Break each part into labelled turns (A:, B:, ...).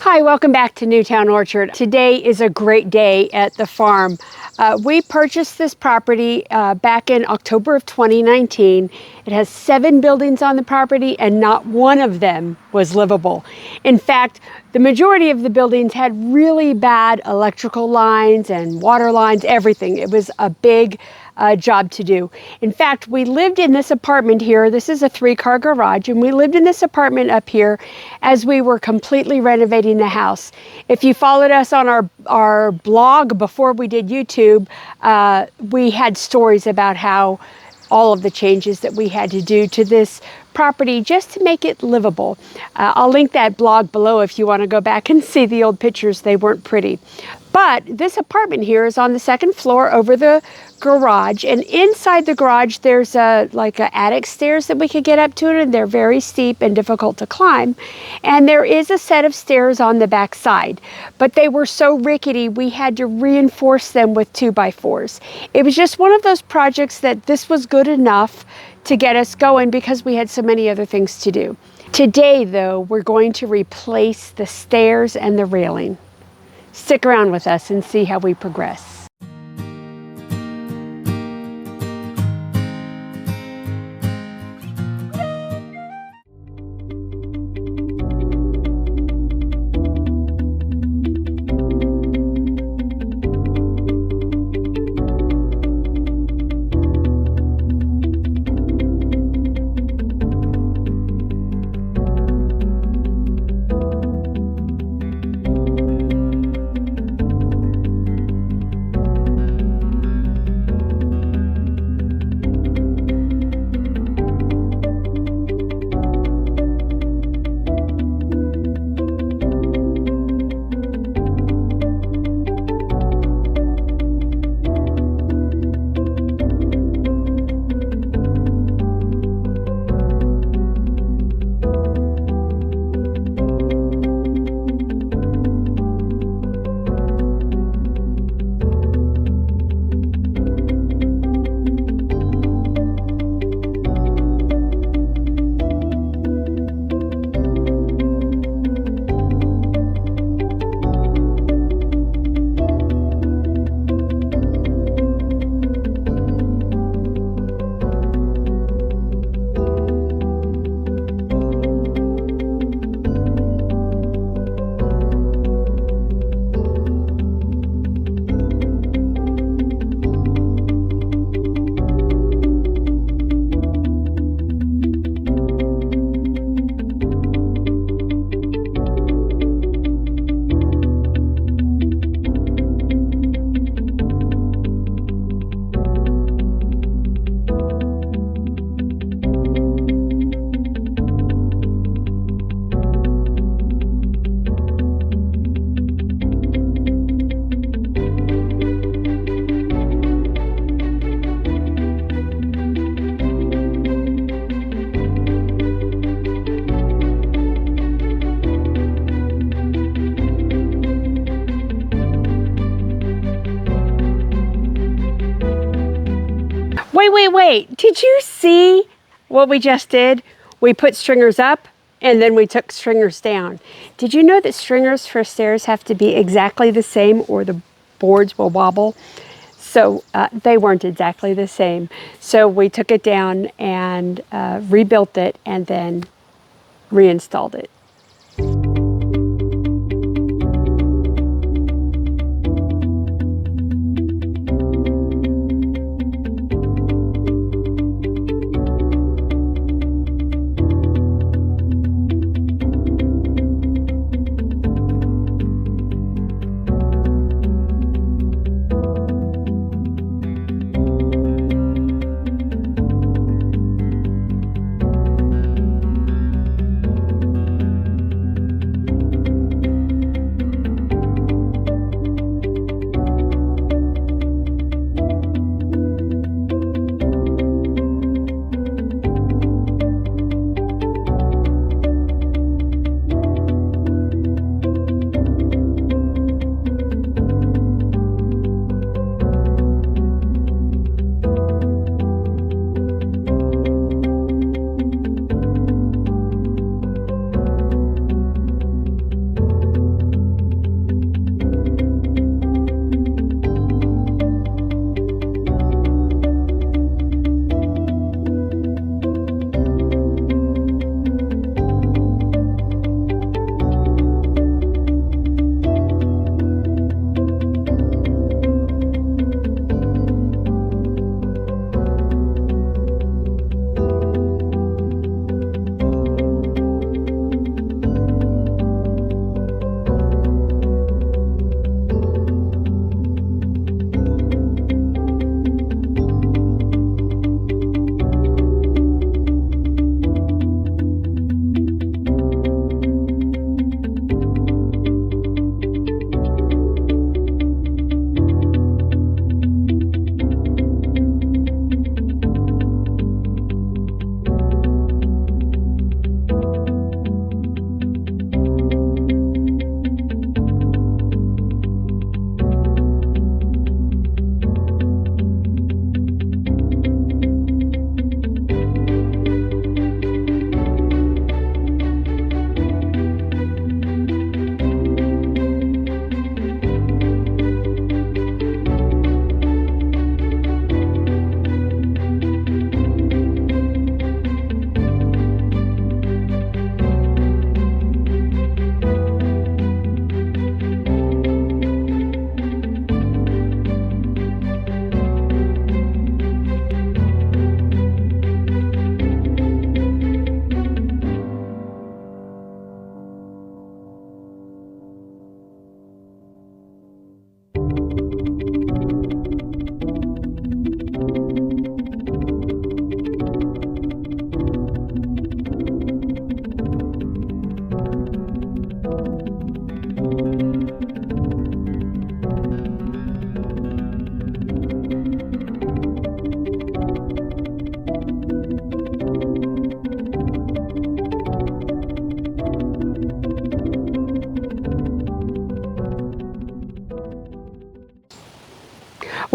A: Hi, welcome back to Newtown Orchard. Today is a great day at the farm. We purchased this property back in October of 2019. It has 7 buildings on the property and not one of them was livable. In fact, the majority of the buildings had really bad electrical lines and water lines, everything. It was a big job to do. In fact, we lived in this apartment here. This is a 3-car garage, and we lived in this apartment up here as we were completely renovating the house. If you followed us on our blog before we did YouTube, we had stories about how all of the changes that we had to do to this property just to make it livable. I'll link that blog below if you want to go back and see the old pictures. They weren't pretty. But this apartment here is on the 2nd floor over the garage, and inside the garage there's like attic stairs that we could get up to, and they're very steep and difficult to climb. And there is a set of stairs on the back side, but they were so rickety we had to reinforce them with 2x4s. It was just one of those projects that this was good enough to get us going because we had so many other things to do. Today though, we're going to replace the stairs and the railing. Stick around with us and see how we progress. Wait, did you see what we just did? We put stringers up and then we took stringers down. Did you know that stringers for stairs have to be exactly the same or the boards will wobble? So they weren't exactly the same. So we took it down and rebuilt it and then reinstalled it.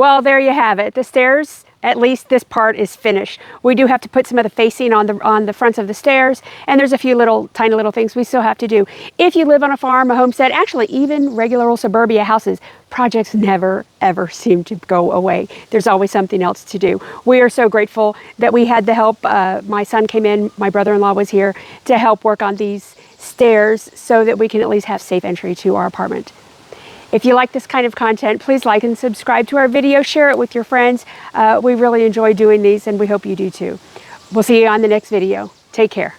A: Well, there you have it. The stairs, at least this part is finished. We do have to put some of the facing on the fronts of the stairs, and there's a few tiny little things we still have to do. If you live on a farm, a homestead, actually even regular old suburbia houses, projects never ever seem to go away. There's always something else to do. We are so grateful that we had the help. My son came in, my brother-in-law was here to help work on these stairs so that we can at least have safe entry to our apartment. If you like this kind of content, please like and subscribe to our video, share it with your friends. We really enjoy doing these, and we hope you do too. We'll see you on the next video. Take care.